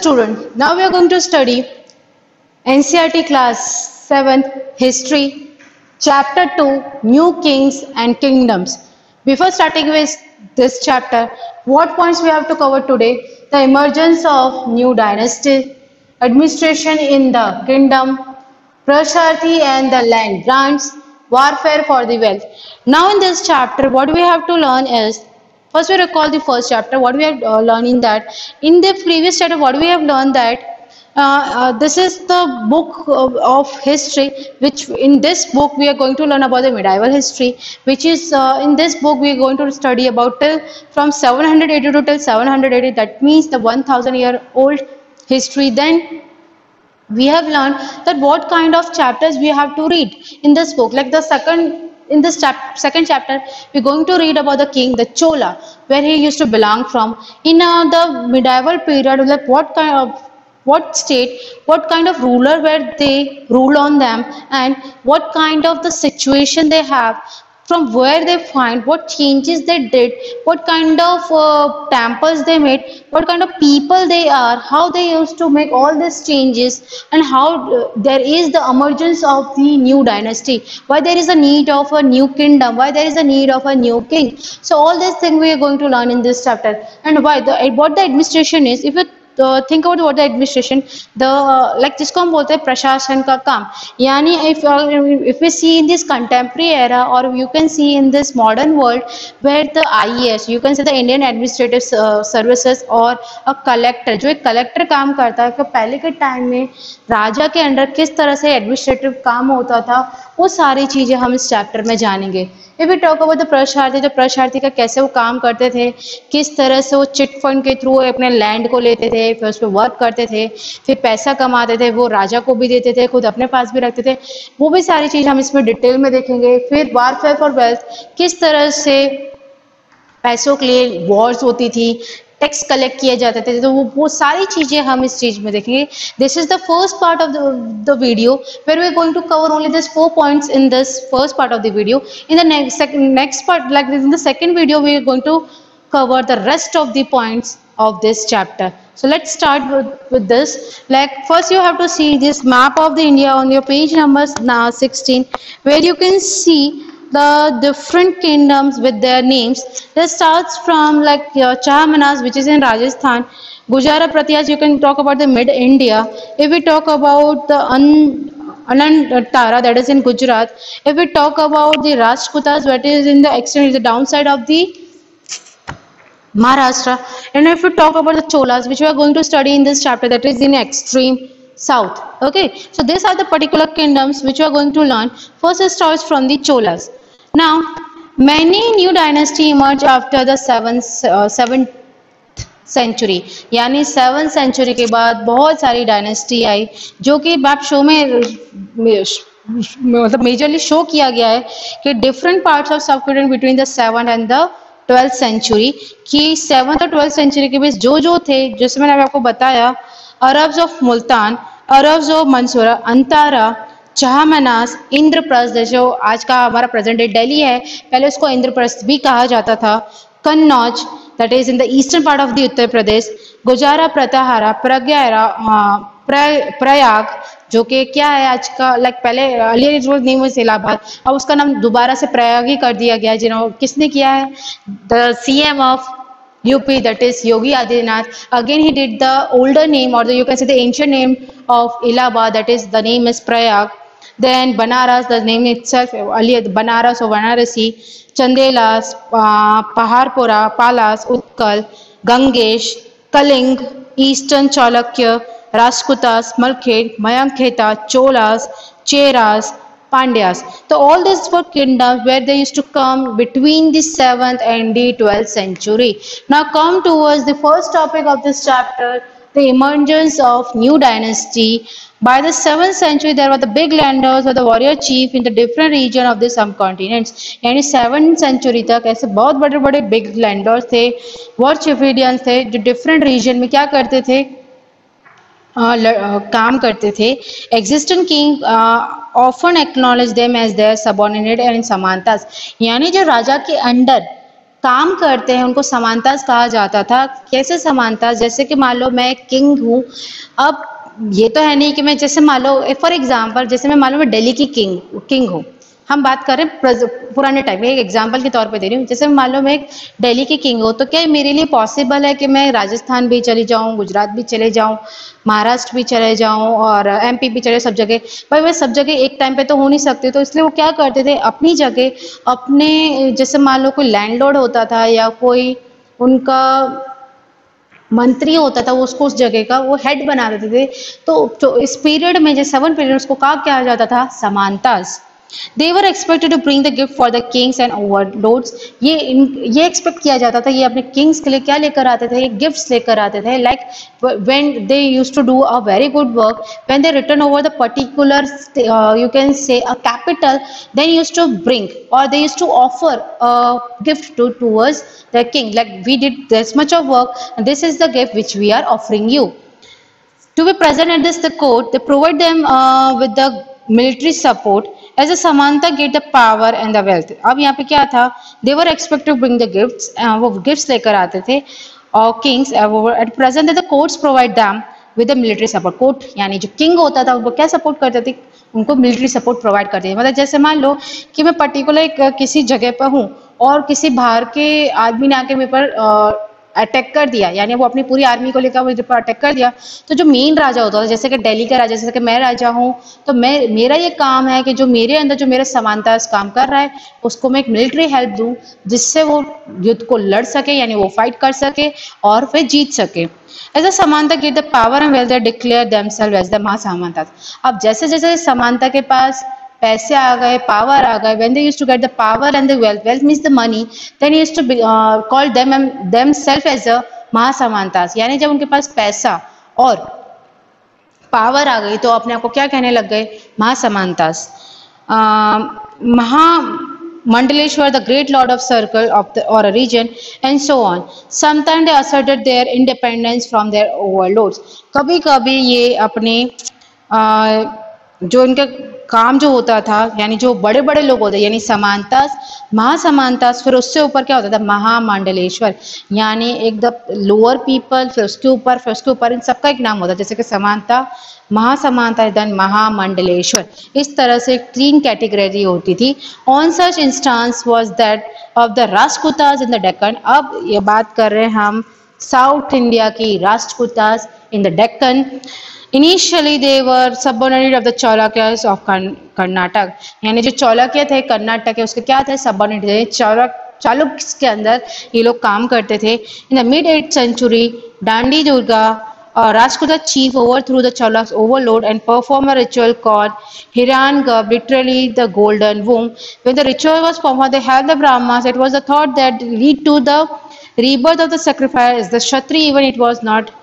student, now we are going to study NCERT class 7th history chapter 2 new kings and kingdoms. Before starting with this chapter, what points we have to cover today? The emergence of new dynasty, administration in the kingdom, Prasharthi and the land grants, warfare for the wealth. Now in this chapter, what we have to learn is, first we recall the first chapter, what we have learned in that. In the previous chapter, what we have learned that this is the book of history, which in this book we are going to learn about the medieval history, which is in this book we are going to study about till from 782 till 780, that means the 1000-year-old history. Then we have learned that what kind of chapters we have to read in this book. Like the second chapter, we're going to read about the king, the Chola, where he used to belong from. In the medieval period, like what state, what kind of ruler were they rule on them, and what kind of the situation they have, from where they find, what changes they did, what kind of temples they made, what kind of people they are, how they used to make all these changes, and how there is the emergence of the new dynasty, why there is a need of a new kingdom, why there is a need of a new king. So all these things we are going to learn in this chapter. And what the administration is, if you think about what the administration, the like जिसको हम बोलते हैं प्रशासन का काम, यानी if we see in this contemporary era, or you can see in this modern world, where the IAS, you can say the Indian Administrative Services, or a collector, जो एक कलेक्टर काम करता है, कि पहले के टाइम में राजा के अंडर किस तरह से एडमिनिस्ट्रेटिव काम होता था, वो सारी चीजें हम इस चैप्टर में जानेंगे. If we talk about the Prashasti, तो प्रशार्थी का कैसे वो काम करते थे, किस तरह से वो चिट फंड के थ्रू अपने लैंड को लेते थे, फिर उस पर वर्क करते थे, फिर पैसा कमाते थे, वो राजा को भी देते थे, खुद अपने पास भी रखते थे, वो भी सारी चीज हम इसमें डिटेल में देखेंगे. फिर वारफेयर फॉर वेल्थ, किस तरह से पैसों के लिए वॉर्स होती थी, टैक्स कलेक्ट किए जाते थे, तो वो सारी चीजें हम इस चीज में देखेंगे. This is the first part of the video, where we are going to cover only this 4 points in this first part of the video. In the next part, like this, in the second video, we are going to cover the rest of the points of this chapter. So let's start with this. Like first you have to see this map of the India on your page number 16, where you can see the different kingdoms with their names. This starts from like Chahamanas, which is in Rajasthan. Gujara Pratyas, you can talk about the mid India. If we talk about the Anantara, that is in Gujarat. If we talk about the Rajputas, that is in the extreme, the downside of the Maharashtra. And if we talk about the Cholas, which we are going to study in this chapter, that is in extreme south. Okay, so these are the particular kingdoms which we are going to learn. First it starts from the Cholas. Now many new dynasty emerged after the 7th century, यानी 7th century के बाद बहुत सारी dynasty आई, जो कि आप show में मतलब मेजरली शो किया गया है कि different parts of subcontinent between the 7th and the 12th century, कि 7th और 12th सेंचुरी के बीच जो थे, जैसे मैंने आपको बताया, Arabs of Multan, Arabs of Mansura, Antara, Chahamanas, Indraprastha, जो आज का हमारा प्रेजेंट डे दिल्ली है, पहले उसको इंद्रप्रस्थ भी कहा जाता था, Kannauj, that is in the eastern part of the Uttar Pradesh, Gurjara Pratihara, Prayag, जो कि क्या है आज का, लाइक पहले अर्लियर नेम वाज इलाहाबाद, अब उसका नाम दोबारा से प्रयाग ही कर दिया गया है. किसने किया है? The CM of UP, that is Yogi Adityanath. Again he did the older name, or you can say the ancient name of Allahabad, that is the name is Prayag. Then Banaras, the name itself, Banaras or Vanarasi, Chandelas, Paharpura, Palas, Utkal, Gangesh, Kaling, Eastern Chalukya, Rajputas, Malkhed, Mayankheta, Cholas, Cheras, Pandyas. So all these were kingdoms where they used to come between the 7th and the 12th century. Now come towards the first topic of this chapter, the emergence of new dynasty. By the 7th century, there were the big landers or the warrior chief in the different region of the subcontinents. यानी 7th century तक ऐसे बहुत बड़े बड़े big landers थे, war chieftains थे, जो different region में क्या करते थे, काम करते थे. Existing king often acknowledge them as their subordinate and samantas, यानी जो राजा के अंडर काम करते हैं उनको समानतास कहा जाता था। कैसे समानतास? जैसे कि मान लो मैं किंग हूँ, अब ये तो है नहीं कि मैं जैसे मान लो फॉर एग्जांपल जैसे मैं मान लो मैं दिल्ली की किंग हूँ, हम बात कर रहे हैं पुराने टाइम में, एक एग्जांपल के तौर पे दे रही हूँ। जैसे मान लो मैं एक दिल्ली की किंग हूँ, तो क्या मेरे लिए पॉसिबल है कि मैं राजस्थान भी चली जाऊँ, गुजरात भी चले जाऊँ, महाराष्ट्र भी चले जाऊँ और एमपी भी चले, सब जगह? भाई मैं सब जगह एक टाइम पे तो हो नहीं सकती, तो इसलिए वो क्या करते थे अपनी जगह अपने, जैसे मान लो कोई लैंडलॉर्ड होता था या कोई उनका मंत्री होता था, वो उसको उस जगह का वो हेड बना देते थे। तो इस पीरियड में जो 7 पीरियड उसको क्या कहा जाता था? Samantas. They were expected to bring the gift for the kings and overlords. ये एक्सपेक्ट किया जाता था, ये अपने किंग्स के लिए क्या लेकर आते थे? ये गिफ्ट्स लेकर आते थे। Like when they used to do a very good work, when they return over the particular you can say a capital, then used to bring or they used to offer a gift towards the king, like we did this much of work and this is the gift which we are offering you. To be present at this the court, they provide them with the military support as a Samanta get the power and the wealth. अब यहाँ पे क्या था? They were expected to bring the gifts, वो gifts लेकर आते थे और kings at present the courts provide them with the military support. Court यानी जो किंग होता था उनको क्या सपोर्ट करते थे? उनको मिलिट्री सपोर्ट प्रोवाइड करते थे। मतलब जैसे मान लो कि मैं पर्टिकुलर किसी जगह पर हूँ और किसी बाहर के आदमी ने आके मेरे पर अटैक कर दिया, यानी वो अपनी पूरी आर्मी को लेकर मुझे पर अटैक कर दिया, तो जो मेन राजा होता था, जैसे कि दिल्ली का राजा, जैसे कि मैं राजा हूँ, तो मेरा ये काम है कि जो मेरे अंदर जो मेरे समानता काम कर रहा है उसको मैं एक मिलिट्री हेल्प दूं, जिससे वो युद्ध को लड़ सके, यानी वो फाइट कर सके और फिर जीत सके। As a Samanta get the power and wealth, they declare themselves as the Mahasamantas. अब जैसे जैसे समानता के पास पैसे आ गए, पावर आ गए, when they used to get the power and the wealth means the money, then he used to be, call themselves as a Mahasamantas. यानी जब उनके पास पैसा और पावर आ गई तो अपने आप को क्या कहने लग गए? महासमानतास। Mandaleshwar, the great lord of circle of the or a region, and so on. Sometimes they asserted their independence from their overlords. कभी कभी ये अपने जो इनका काम जो होता था, यानी जो बड़े बड़े लोग होते, यानी समानतास, महासमानतास, फिर उससे ऊपर क्या होता था? महामंडलेश्वर, यानी एक द लोअर पीपल, फिर उसके ऊपर इन सबका एक नाम होता है, जैसे कि समानता, महासमानता, देन महामंडलेश्वर। इस तरह से 3 कैटेगरी होती थी। On such instance was that of the Rashtrakutas in the Deccan. अब ये बात कर रहे हैं हम साउथ इंडिया की Rashtrakutas in the Deccan. Initially they were subordinate of the Chalukyas of Karnataka, यानी जो चालुक्य थे कर्नाटक के, उसके क्या थे? सबऑर्डिनेट थे। चालुक्य के अंदर ये लोग काम करते थे। In the mid 8th century, Dandi Durga, a Rajputa chief, overthrew the Chaluks overlord and performed a ritual called Hiranyagarbha, literally the golden womb. When the ritual was performed, they held the Brahmas. It was the thought that lead to the rebirth of the sacrifice. The Kshatriya, even it was not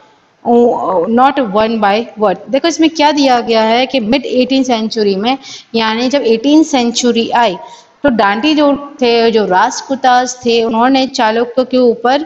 one by word. देखो इसमें क्या दिया गया है कि mid 18th century में, यानी जब 18th सेंचुरी आई तो डांडी जो थे, जो राष्ट्रकूटास थे, उन्होंने चालुक्य के ऊपर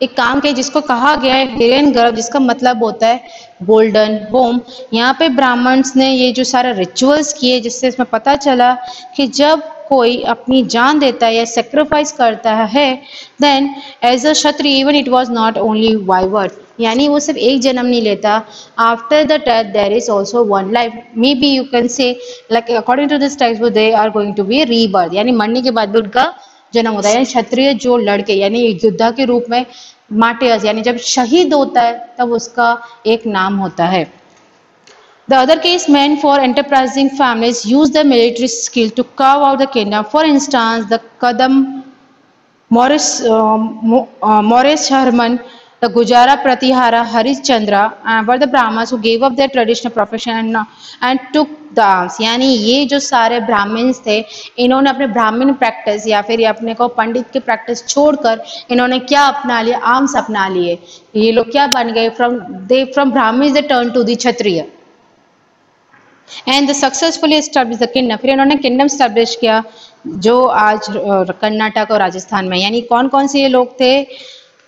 एक काम किया जिसको कहा गया है हिरण्यगर्भ, जिसका मतलब होता है गोल्डन होम। यहाँ पे ब्राह्मण्स ने ये जो सारा रिचुअल्स किए, जिससे इसमें पता चला कि जब कोई अपनी जान देता है या सेक्रीफाइस करता है, then as a Kshatriya, even it was not only by birth, यानी वो सिर्फ एक जन्म नहीं लेता, after the death there is also one life, may be you can say like according to this textbook they are going to be rebirth, यानी मरने के बाद भी उनका जन्म होता है। यानी क्षत्रिय जो लड़के, यानी योद्धा के रूप में मार्टियर्स, यानी जब शहीद होता है तब उसका एक नाम होता है। The other case, men for enterprising families use the military skill to carve out the kingdom. For instance, the Kadam Maurice Herman, the Gujara Pratihara Harishchandra were the Brahmas who gave up their traditional profession and took the arms. यानी ये जो सारे Brahmins थे, इन्होंने अपने ब्राह्मण practice या फिर अपने को पंडित की प्रैक्टिस छोड़कर इन्होंने क्या अपना लिया? आर्म्स अपना लिए। ये लोग क्या बन गए? From Brahmins they turn to the Kshatriya and successfully establish the kingdom. फिर इन्होंने किंगडम एस्टैब्लिश किया जो आज कर्नाटक और राजस्थान में। यानी कौन कौन से ये लोग थे?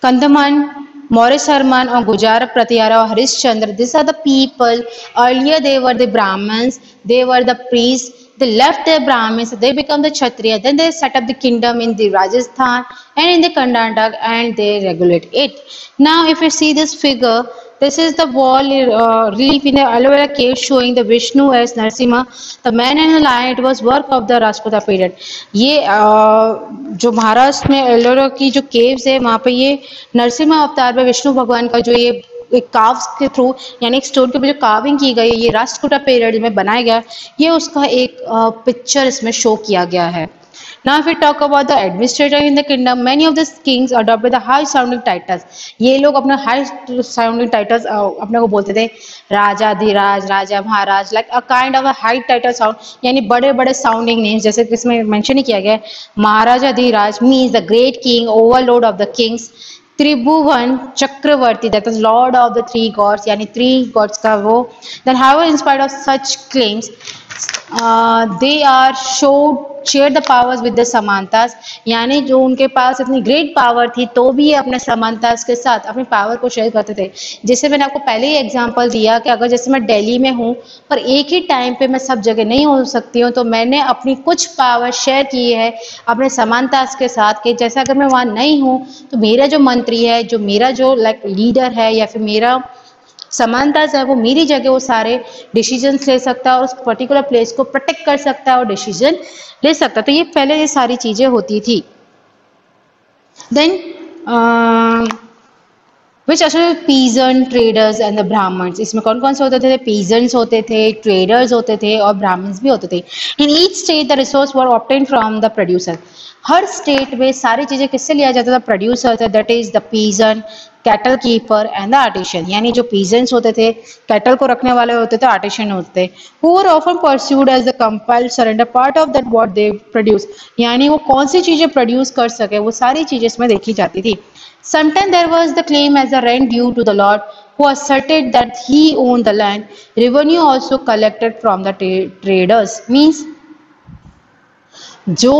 कंदमन, मॉरिस हरमन और गुजार प्रतिहारा और Harishchandra. This are the people, earlier they were the Brahmins, they were the priest, They left their Brahmins, they become the Kshatriya, then they set up the kingdom in the Rajasthan and in the Karnataka and they regulate it. Now if you see this figure, this is the wall relief in the aloe vera cave showing the Vishnu as Narsimha, the man and the lion. It was work of the Rajputa period. ये जो महाराष्ट्र में एलोरा की जो caves है वहाँ पे ये नरसिम्हा अवतार में विष्णु भगवान का जो ये एक काव्स के थ्रू यानी एक स्टोन के ऊपर जो कार्विंग की गई है ये राष्ट्रकूटा पीरियड में बनाया गया, ये उसका एक पिक्चर इसमें शो किया गया है. Now if we talk about the administrator in the kingdom, many of the kings adopted the high sounding titles. ये लोग अपना high sounding titles अपने को बोलते थे राजा धीराज, राजा महाराज, like a kind of a high title sound, यानी बड़े बड़े sounding names, जैसे कि इसमें मेंशन ही किया गया है. महाराजा Dhiraj means the great king, overlord of the kings. Tribhuvan Chakraborty, that is lord of the three gods, यानी three gods का वो. Then however in spite of such claims they are share the powers with the Samantas, यानी जो उनके पास इतनी great power थी तो भी ये अपने समांतास के साथ अपनी पावर को शेयर करते थे. जैसे मैंने आपको पहले ही एग्जांपल दिया कि अगर जैसे मैं दिल्ली में हूँ पर एक ही टाइम पे मैं सब जगह नहीं हो सकती हूँ, तो मैंने अपनी कुछ पावर शेयर की है अपने समांतास के साथ कि जैसे अगर मैं वहाँ नहीं हूँ तो मेरा जो मंत्री है, जो मेरा जो लाइक लीडर है या फिर मेरा समानताज है, वो मेरी जगह वो सारे डिसीजंस ले सकता है और उस पर्टिकुलर प्लेस को प्रोटेक्ट कर सकता है और डिसीजन ले सकता है. तो ये पहले ये सारी चीजें होती थी. Then which actually peasant, traders and the Brahmins, इसमें कौन कौन से होते थे? पीजन्स होते थे, ट्रेडर्स होते थे और ब्राह्मण्स भी होते थे. In each state the resource were obtain from the producer. हर स्टेट में सारी चीजें किससे लिया जाता था? प्रोड्यूसर से, that is the peasant, cattle keeper and the artisan. यानी जो पीजेंट्स होते थे, कैटल को रखने वाले होते थे, आर्टिशन होते थे. Who were often pursued as the compiled surrender part of that what they produce, यानी वो कौन सी चीजें प्रोड्यूस कर सके वो सारी चीजें इसमें देखी जाती थी. Sometimes there was the claim as a rent due to the lord who asserted that he owned the land. Revenue also collected from the traders. Means जो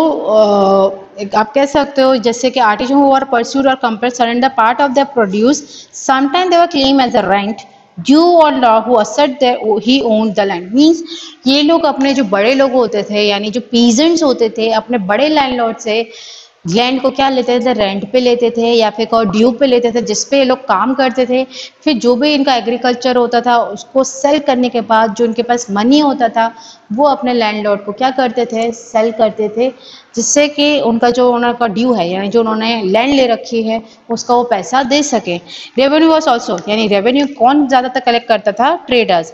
आप कह सकते हो जैसे कि आर्टिशन हु आर परस्यूड और compelled surrender part of the produce, sometime they were claim as a rent due on law who assert that he owned the land. Means ये लोग अपने जो बड़े लोग होते थे यानी जो पीजेंट्स होते थे अपने बड़े लैंडलॉर्ड से लैंड को क्या लेते थे? रेंट पे लेते थे या फिर कोई ड्यू पे लेते थे जिसपे ये लोग काम करते थे. फिर जो भी इनका एग्रीकल्चर होता था उसको सेल करने के बाद जो इनके पास मनी होता था वो अपने लैंडलॉर्ड को क्या करते थे? सेल करते थे, जिससे कि उनका जो उनका ड्यू है यानी जो उन्होंने लैंड ले रखी है उसका वो पैसा दे सके. रेवेन्यू वॉज ऑल्सो, यानी रेवेन्यू कौन ज्यादातर कलेक्ट करता था? Traders.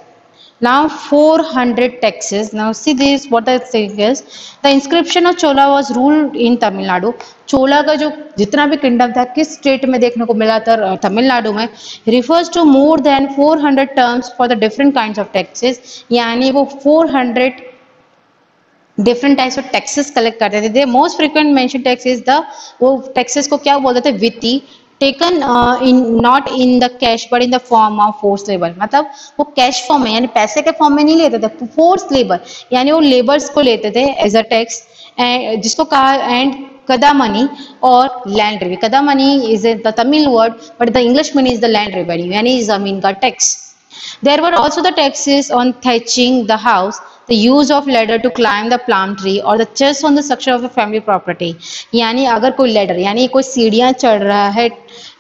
Now 400 taxes. Now see this, what I think is the inscription of Chola was ruled in Tamil Nadu. चोला का जो जितना भी किंगडम था किस स्टेट में देखने को मिला था? तमिलनाडु में. refers to more than 400 terms for the different kinds of taxes, यानी वो 400 different types of taxes collect करते थे. Most frequent mention tax is the, वो टैक्सेस को क्या बोलते थे? वित्ती. Taken in not in the cash but in the form of force labour. मतलब वो कैश फॉर्म में यानी पैसे के फॉर्म में नहीं लेते थे, फोर्स लेबर यानी वो लेबर्स को लेते थे एज अ टैक्स, जिसको कहा एंड कदामनी और land revenue. Kadamai is the Tamil word but the English meaning is the land revenue यानी जमीन का टैक्स. There were also the taxes on thatching the house, the use of ladder to climb the plum tree or the chest on the structure of a family property. यानी अगर कोई ladder यानी कोई सीढ़ियाँ चढ़ रहा है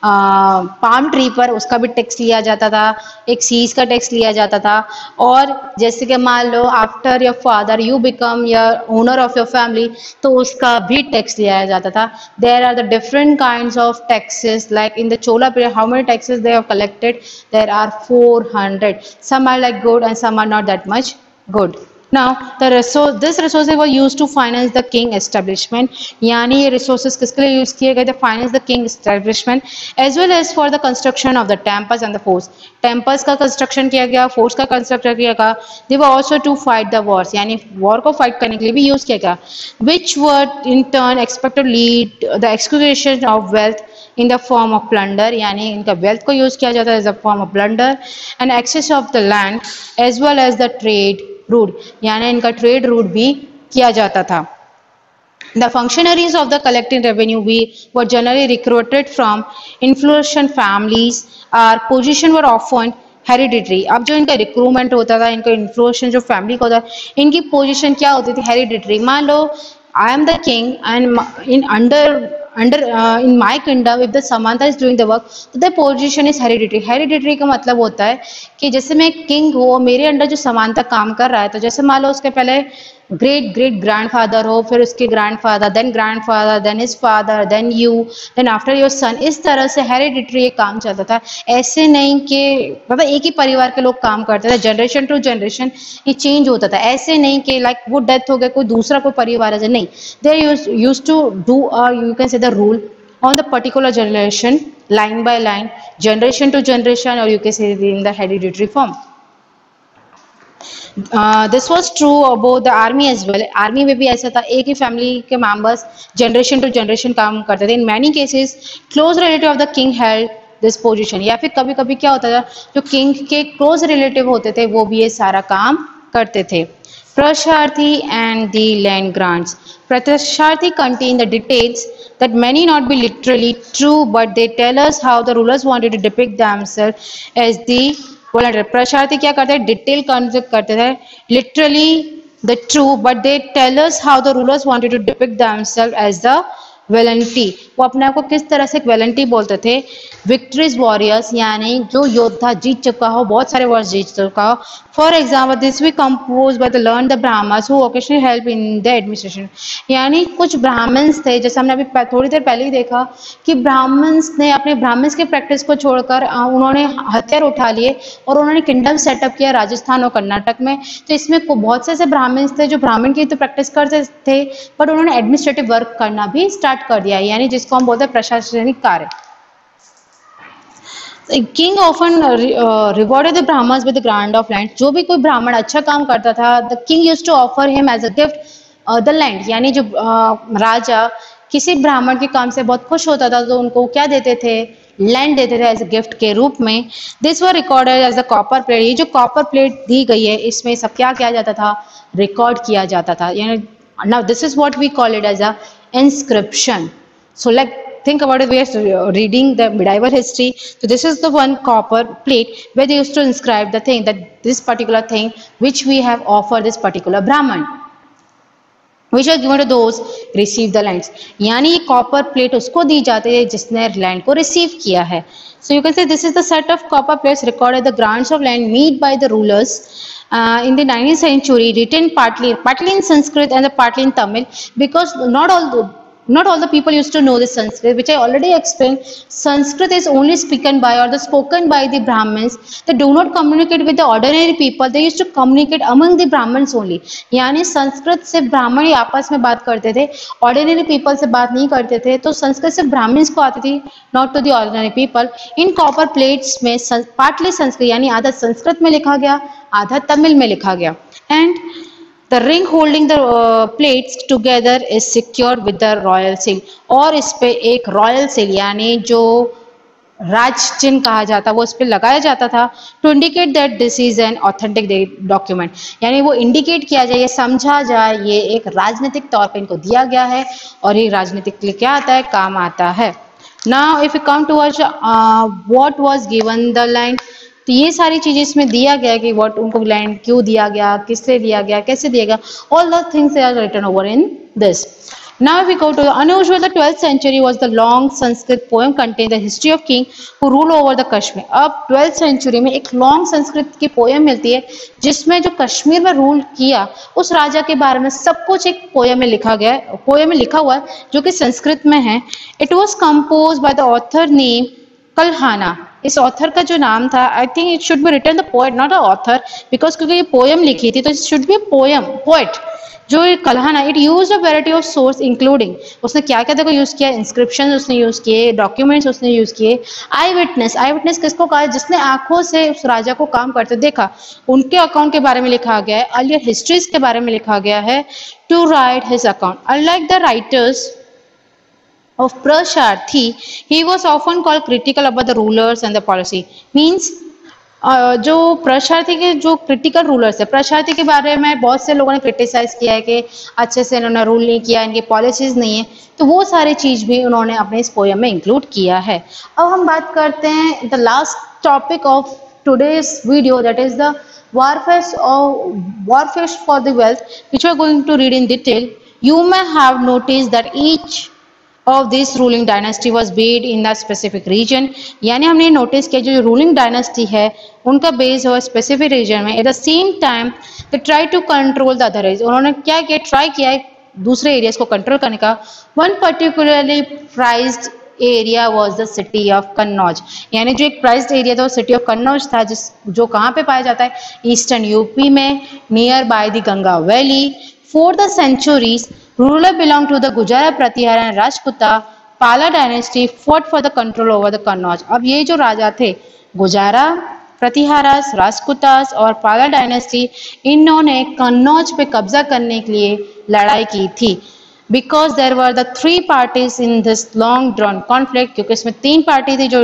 पाम ट्री पर, उसका भी टैक्स लिया जाता था. एक सीज का टैक्स लिया जाता था. और जैसे कि मान लो after your father you become your owner of your family, तो उसका भी टैक्स लिया जाता था. There are the different kinds of taxes like in the Chola period. How many taxes they have collected? There are 400. Some are like good and some are not that much good. Now this resources were used to finance the king establishment. यानी ये resources किसके लिए use किए गए थे? finance the king establishment as well as for the construction of the temples and the forts. temples का construction किया गया, forts का construction किया गया. they were also to fight the wars, यानी war को fight करने के लिए भी यूज किया गया. which were in turn expected to lead the accumulation of wealth in the form of plunder, यानी इनका wealth को यूज किया जाता है as a form of plunder and access of the land as well as the trade route, यानी इनका trade route भी किया जाता था. The functionaries of the collecting revenue were generally recruited from influential families. Our position were often hereditary. अब जो इनका recruitment होता था, इनका इन्फ्लुएंस जो फैमिली का होता था, इनकी पोजीशन क्या होती थी? हेरिडिटरी। मान लो I am the king and in under in my kingdom if the samanta is doing the work, तो the position is hereditary. Hereditary का मतलब होता है कि जैसे मैं किंग हूँ, मेरे अंडर जो समांता काम कर रहा है, तो जैसे मान लो उसके पहले ग्रेट ग्रेट ग्रैंडफादर हो, फिर उसके grandfather, then his father, then you, then after your son. इस तरह से हेरिडिटरी ये काम चलता था। ऐसे नहीं कि मतलब एक ही परिवार के लोग काम करते थे, जनरेशन टू जनरेशन ये चेंज होता था। ऐसे नहीं कि लाइक वो डेथ हो गया, कोई दूसरा कोई परिवार है, नहीं, they used to do you can say the rule on the particular generation, line by line, generation to generation, or you can say in the hereditary form. This was true about the army as well. Army में भी ऐसा था, एक ही family के members generation to generation काम करते थे। In many cases close relative of the king held this position. या फिर कभी कभी क्या होता था, जो किंग के क्लोज रिलेटिव होते थे वो भी ये सारा काम करते थे। Prasharthi and the land grants. Prasharthi contain the details that many not be literally true, but they tell us how the rulers wanted to depict themselves as the volunteer. Prasharthi क्या करते हैं? डिटेल कॉन्सेप्ट करते थे, literally the true, but they tell us how the rulers wanted to depict themselves as the valiant. वो अपने आप को किस तरह से वेलेंटी बोलते थे? विक्ट्रीज वॉरियर्स, यानी जो योद्धा जीत चुका हो, बहुत सारे वर्ष जीत चुका हो। For example this we compose by the learn the Brahmins who occasionally help in the administration. यानी कुछ ब्राह्मण्स थे, जैसे हमने अभी थोड़ी देर पहले ही देखा कि ब्राह्मण्स ने अपने ब्राह्मण्स के प्रैक्टिस को छोड़कर उन्होंने हथियार उठा लिए और उन्होंने किंगडम सेटअप किया राजस्थान और कर्नाटक में। तो इसमें बहुत से ऐसे ब्राह्मण्स थे जो ब्राह्मण की तो प्रैक्टिस करते थे, बट उन्होंने एडमिनिस्ट्रेटिव वर्क करना भी स्टार्ट कर दिया, यानी जिसको हम बोलते हैं प्रशासनिक कार्य। King often rewarded the Brahmins with the grant of land. जो भी कोई ब्राह्मण अच्छा काम करता था, the king used to offer him as a gift the land. यानी जो राजा किसी ब्राह्मण के काम से बहुत खुश होता था तो उनको क्या देते थे? लैंड देते थे एज अ गिफ्ट के रूप में। This were recorded as a copper plate. ये जो कॉपर प्लेट दी गई है, इसमें सब क्या किया जाता था? रिकॉर्ड किया जाता था। यानी now this is what we call it as a inscription. So like think about it, we are reading the medieval history, so this is the one copper plate where they used to inscribe the thing, that this particular thing which we have offered this particular brahman, which are given to those receive the lands. यानी ये copper plate उसको दी जाती है जिसने land को receive किया है। So you can say this is the set of copper plates recorded the grants of land made by the rulers in the 19th century, written partly in Sanskrit and partly in Tamil, because not all the people used to know this Sanskrit, which I already explained. Sanskrit is only spoken by or the spoken by the Brahmins. They do not communicate with the ordinary people. They used to communicate among the Brahmins only. यानी संस्कृत से ब्राह्मण ही आपस में बात करते थे, ordinary people से बात नहीं करते थे। तो संस्कृत से ब्राह्मण्स को आती थी, not to the ordinary people. In copper plates में पार्टली संस्कृत यानी आधा संस्कृत में लिखा गया, आधा तमिल में लिखा गया। And The ring holding the plates together is secured with the royal seal. और इस पे एक रॉयल सील यानी जो राज चिन्ह कहा जाता वो इस पे लगाया जाता था, to indicate that this is an authentic document. यानी वो इंडिकेट किया जाए, ये समझा जाए ये एक राजनीतिक तौर पे इनको दिया गया है और ये राजनीतिक के लिए क्या आता है? काम आता है। Now if you come towards what was given the land, तो ये सारी चीजें इसमें दिया गया कि व्हाट उनको लैंड क्यों दिया गया, किससे दिया गया, कैसे दिया गया, all the things are written over in this. Now we go to the unusual. The 12th century was the long Sanskrit poem contain the history of king who rule over the Kashmir. अब 12th century में एक long Sanskrit की poem मिलती है जिसमें जो कश्मीर में rule किया उस राजा के बारे में सब कुछ एक पोयम में लिखा गया है, पोयम में लिखा हुआ है जो कि संस्कृत में है। It was composed by the author name Kalhana. इस ऑथर का जो नाम था, I think it should be written the poet not a author, because क्योंकि ये पोयम लिखी थी तो it should be poem poet जो Kalhana. It use a variety of source including, उसने क्या क्या देखो यूज किया? इंस्क्रिप्शन उसने यूज किए, डॉक्यूमेंट्स उसने यूज किए, आई विटनेस किसको कहा? जिसने आंखों से उस राजा को काम करते देखा, उनके अकाउंट के बारे में लिखा गया है, अर्लियर हिस्ट्रीज के बारे में लिखा गया है, to write his account. Unlike the writers of Prasharthi, he was often called critical about the rulers and the policy. Means जो प्रशार्थी के जो क्रिटिकल रूलर्स है, प्रशार्थी के बारे में बहुत से लोगों ने क्रिटिसाइज किया है कि अच्छे से इन्होंने रूल नहीं किया, इनकी पॉलिसीज नहीं है, तो वो सारी चीज भी उन्होंने अपने इस पोयम में इंक्लूड किया है। अब हम बात करते हैं the last topic of today's video, that is the warfare for the wealth, which we are going to read in detail. You may have noticed that each of this ruling dynasty was based in a specific region. यानी हमने notice किया जो ruling dynasty है उनका base हो specific region में. At the same time they try to control the other areas. उन्होंने क्या किया, ट्राई किया है दूसरे एरियाज को कंट्रोल करने का. One particularly prized area was the city of Kannauj. यानी जो एक प्राइज्ड एरिया था वो सिटी ऑफ कन्नौज था, जो कहाँ पे पाया जाता है, ईस्टर्न यूपी में, near by the Ganga valley. For the centuries, ruler belonged to the Gujara, Pratihara and Rajputa. Pala dynasty fought for the control over the Kannauj. अब ये जो राजा थे गुजारा, प्रतिहारास, राजपुतास और पाला डायनेस्टी, इन्होंने कन्नौज पे कब्जा करने के लिए लड़ाई की थी. Because there were the three parties in this long drawn conflict, क्योंकि इसमें तीन पार्टी थी जो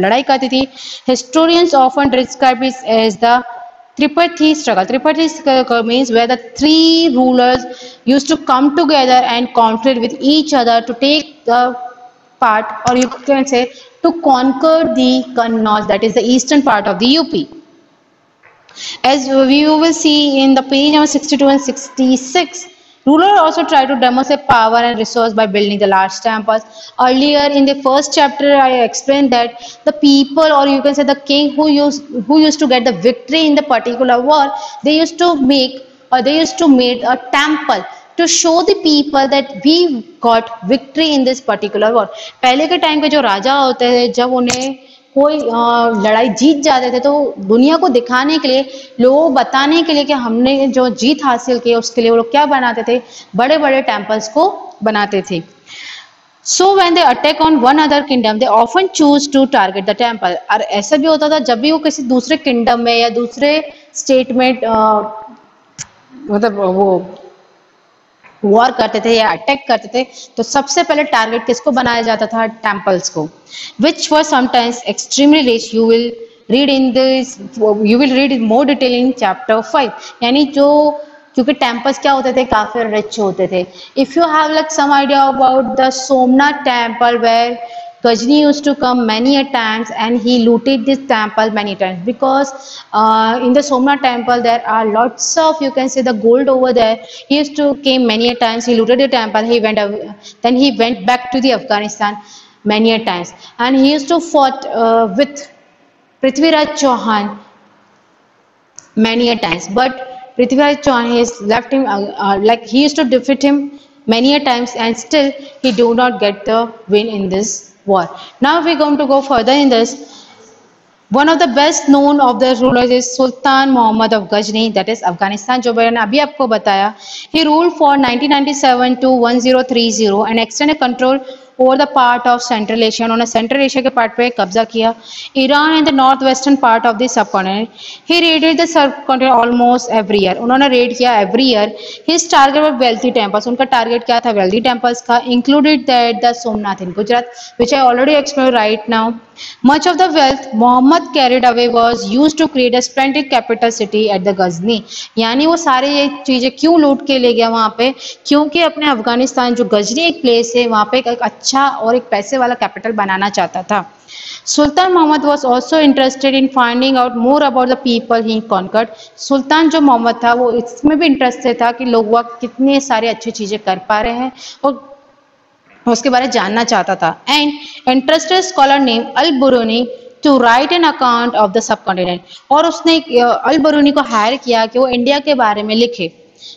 लड़ाई करती थी. Historians often describe it as the Tripartite struggle. Tripartite means where the three rulers used to come together and conflict with each other to take the part, or you can say to conquer the Kannauj, that is the eastern part of the UP. As we will see in the page number 62 and 66, ruler also tried to demonstrate power and resource by building the large temples. Earlier in the first chapter, I explained that the people, or you can say the king who used to get the victory in the particular war, they used to make a temple to show the people that we got victory in this particular war. पहले के time पे जो राजा होते थे, जब उन्हें कोई लड़ाई जीत जाते थे तो दुनिया को दिखाने के लिए, लोगों को बताने के लिए कि हमने जो जीत हासिल की, उसके लिए वो लोग क्या बनाते थे, बड़े बड़े टेम्पल्स को बनाते थे. So when they attack on one other kingdom, they often choose to target the temple. और ऐसा भी होता था जब भी वो किसी दूसरे किंगडम में या दूसरे स्टेट में मतलब वो वॉर करते थे या अटैक करते थे, तो सबसे पहले टारगेट किसको बनाया जाता था, टेम्पल्स को, which were sometimes extremely rich. You will read in more detail in chapter 5. यानी जो, क्योंकि टेम्पल्स क्या होते थे, काफी रिच होते थे. If you have like some idea about the Somnath temple where Gajni used to come many a times and he looted this temple many times, because in the Somnath temple there are lots of, you can say, the gold over there. He used to came many a times, he looted the temple, then he went back to the Afghanistan many a times, and he used to fought with Prithviraj Chauhan many a times. But Prithviraj Chauhan has left him, like he used to defeat him many a times, and still he do not get the win in this war. Now we're going to go further in this. One of the best known of the rulers is Sultan Muhammad of Ghazni, that is Afghanistan, जो मैंने अभी आपको बताया. He ruled for 1997 to 1030 and extended control over the part of Central Asia. उन्होंने Central Asia के part पे कब्जा किया. Iran and the north western part of the subcontinent. He raided the subcontinent almost every year. उन्होंने raid किया every year. His target were wealthy temples. उनका target क्या था, वेल्थी टेम्पल्स का. Included that the Somnath in Gujarat, which I already explain right now. Much of the wealth Muhammad carried away was used to create a splendid capital city at the Ghazni. यानी वो सारे ये चीजें क्यों लूट के ले गया वहाँ पे, क्योंकि अपने अफगानिस्तान जो गजनी एक प्लेस है वहाँ पे एक अच्छा और एक पैसे वाला कैपिटल बनाना चाहता था. सुल्तान Mohammad was also interested in finding out more about the people he conquered. सुल्तान जो मोहम्मद था वो इसमें भी इंटरेस्टेड था कि लोग वहाँ कितने सारे अच्छी चीजें कर पा रहे हैं और उसके बारे में जानना चाहता था. And interested scholar name Al Biruni to write an account of the subcontinent. और उसने अल बुरूनी को हायर किया कि वो इंडिया के बारे में लिखे.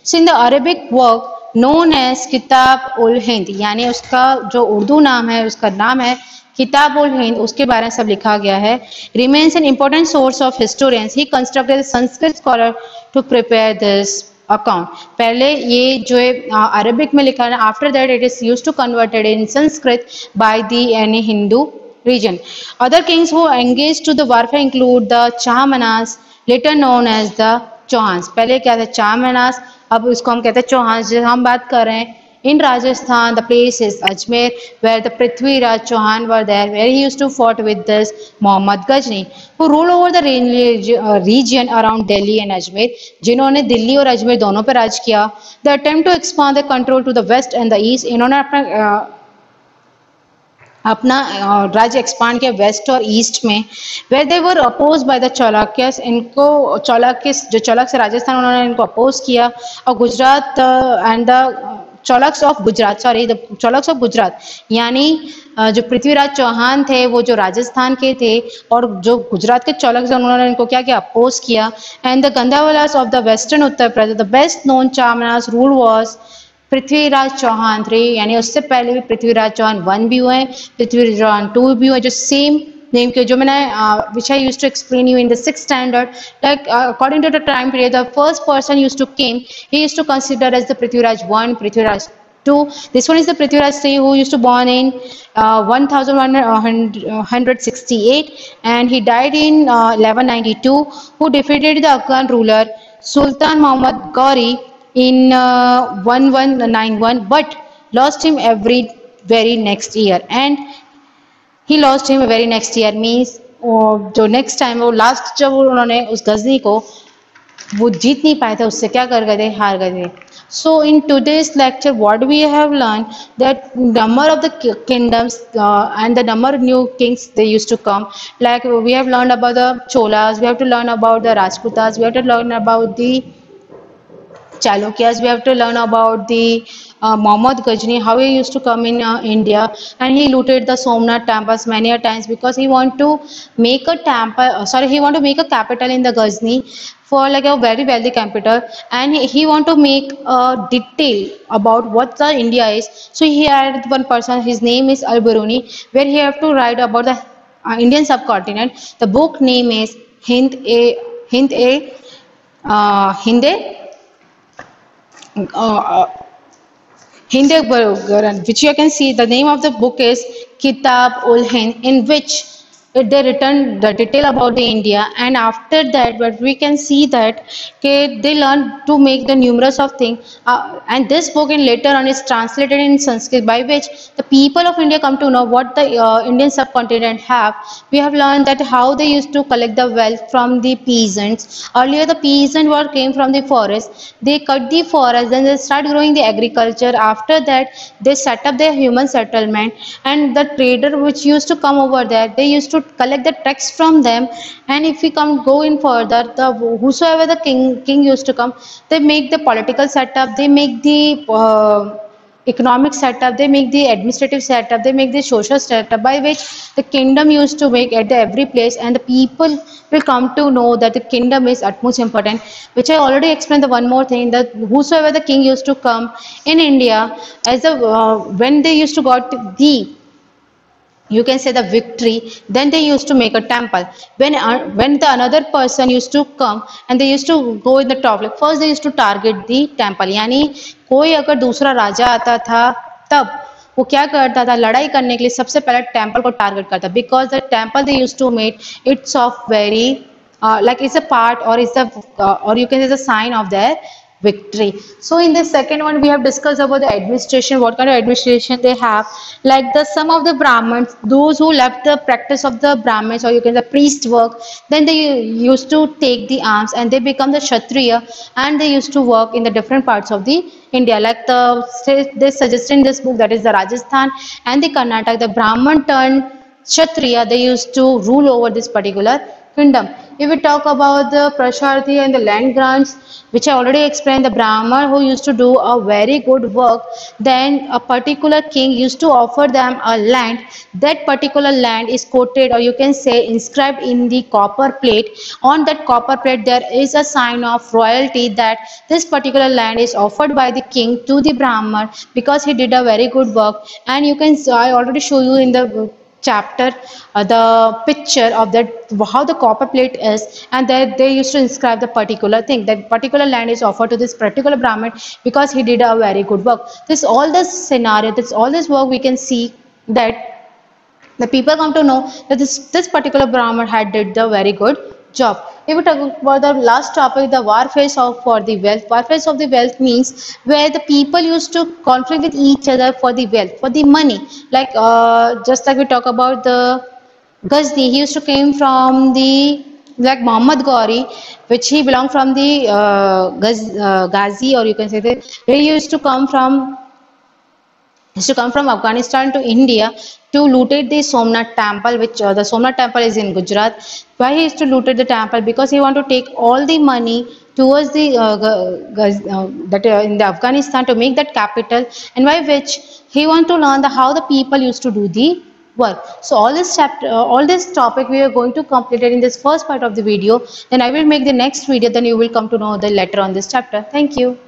So in the Arabic work known as Kitab ul Hind, यानी उसका जो उर्दू नाम है, उसका नाम है किताब उल हिंद, उसके बारे में सब लिखा गया है. Remains an important source of historians. He constructed Sanskrit scholar to prepare this account. पहले ये जो है अरबिक में लिखा है, after that it is used to converted in Sanskrit by the any Hindu region. Other kings who engage to the warfare include the Chahamanas, later known as the Chauhans. पहले क्या था, चाहमनास, अब इसको हम कहते हैं चौहान्स. जो हम बात कर रहे हैं in Rajasthan, the place is Ajmer, where the Prithviraj Chauhan were there, where he used to fought with this Muhammad Ghazni, who ruled over the region around Delhi and Ajmer, जिन्होंने दिल्ली और अजमेर दोनों पर राज किया. The attempt to expand the control to the west and the east, इन्होंने अपना राज्य expand किया waste और ईस्ट में, where they were oppose by the Chalukyas. इनको चालुक्यस जो चालुक्य से राजस्थान, उन्होंने इनको अपोज किया। और Gujarat and the Chalukyas of Gujarat, sorry the Chalukyas of Gujarat, यानी जो पृथ्वीराज चौहान थे वो जो राजस्थान के थे, और जो गुजरात के चालुक्य उन्होंने इनको क्या किया, अपोज किया। And the Gahadavalas of the western Uttar Pradesh, the best known Chahamanas rule was Prithviraj Chauhan 3, यानी उससे पहले भी पृथ्वीराज चौहान 1 भी हुए, पृथ्वीराज चौहान 2 भी हुए, जो सेम नेम के, जो मैंने which I used to explain you in the 6th standard, like according to the time period, the first person used to came, he used to consider as the Prithviraj 1, Prithviraj 2. This one is the Prithviraj 3, who used to born in 1168, and he died in 1192, who defeated the Afghan ruler Sultan Muhammad Ghori in 1191, but lost him very next year. And he lost him very next year means जो next time वो last जब उन्होंने उस गजनी को वो जीत नहीं पाए थे, उससे क्या कर गए थे, हार गए थे। So in today's lecture, what we have learned, that number of the kingdoms and the number of new kings they used to come. Like we have learned about the Cholas, we have to learn about the Rajputas, we have to learn about the Chalukyas, we have to learn about the Muhammad Ghazni, how he used to come in India, and he looted the Somnath temples many a times because he want to make a temple, he want to make a capital in the Ghazni for like a very wealthy capital, and he want to make a detail about what the India is. So he had one person, his name is Al-Biruni, where he have to write about the Indian subcontinent. The book name is Hinde, which you can see, the name of the book is Kitab ul Hind, in which they written the detail about the India. And after that, but we can see that they learn to make the numerous of things, and this book in later on is translated in Sanskrit, by which the people of India come to know what the Indian subcontinent have. We have learned that how they used to collect the wealth from the peasants. Earlier the peasant world came from the forest, they cut the forest, then they start growing the agriculture. After that they set up their human settlement, and the trader which used to come over there, they used to collect the tax from them. And if we go in further, the whosoever the king used to come, they make the political setup, they make the economic setup, they make the administrative setup, they make the social setup, by which the kingdom used to make at every place, and the people will come to know that the kingdom is utmost important. Which I already explained. The one more thing, that whosoever the king used to come in India, as a when they used to got the, you can say, the victory, then they used to make a temple. When the another person used to come and they used to go in the top, like first they used to target the temple. यानी कोई अगर दूसरा राजा आता था तब वो क्या करता था, लड़ाई करने के लिए सबसे पहले टेम्पल को टारगेट करता, because the temple they used to make its of very like it's a part, or it's a or you can say the sign of their victory. So in the second one we have discussed about the administration, what kind of administration they have. Like some of the Brahmins, those who left the practice of the Brahmins, or you can say the priest work, then they used to take the arms and they become the Kshatriya, and they used to work in the different parts of the India. Like they suggest in this book, that is the Rajasthan and the Karnataka, the Brahmin turned Kshatriya, they used to rule over this particular kingdom. If we talk about the Prasharthi and the land grants, which I already explained, the Brahman who used to do a very good work, then a particular king used to offer them a land. That particular land is quoted, or you can say inscribed in the copper plate. On that copper plate there is a sign of royalty, that this particular land is offered by the king to the Brahman because he did a very good work. And you can, I already show you in the chapter the picture of that, how the copper plate is, and that they used to inscribe the particular thing, that particular land is offered to this particular Brahmin because he did a very good work. This all this scenario, this all this work, we can see that the people come to know that this particular Brahmin had did the very good job. If we talk about the last topic, the warfare for the wealth. Warfare of the wealth means where the people used to conflict with each other for the wealth, for the money. Like just like we talk about the Ghazni, he used to came from the, like Muhammad Ghori, which he belonged from the Ghazi, or you can say that he used to come from used to come from Afghanistan to India to looted the Somnath temple, which the Somnath temple is in Gujarat. Why he used to looted the temple? Because he want to take all the money towards the in the Afghanistan to make that capital, and by which he want to learn how the people used to do the work. So all this chapter, all this topic we are going to complete it in this first part of the video. Then I will make the next video. Then you will come to know the later on this chapter. Thank you.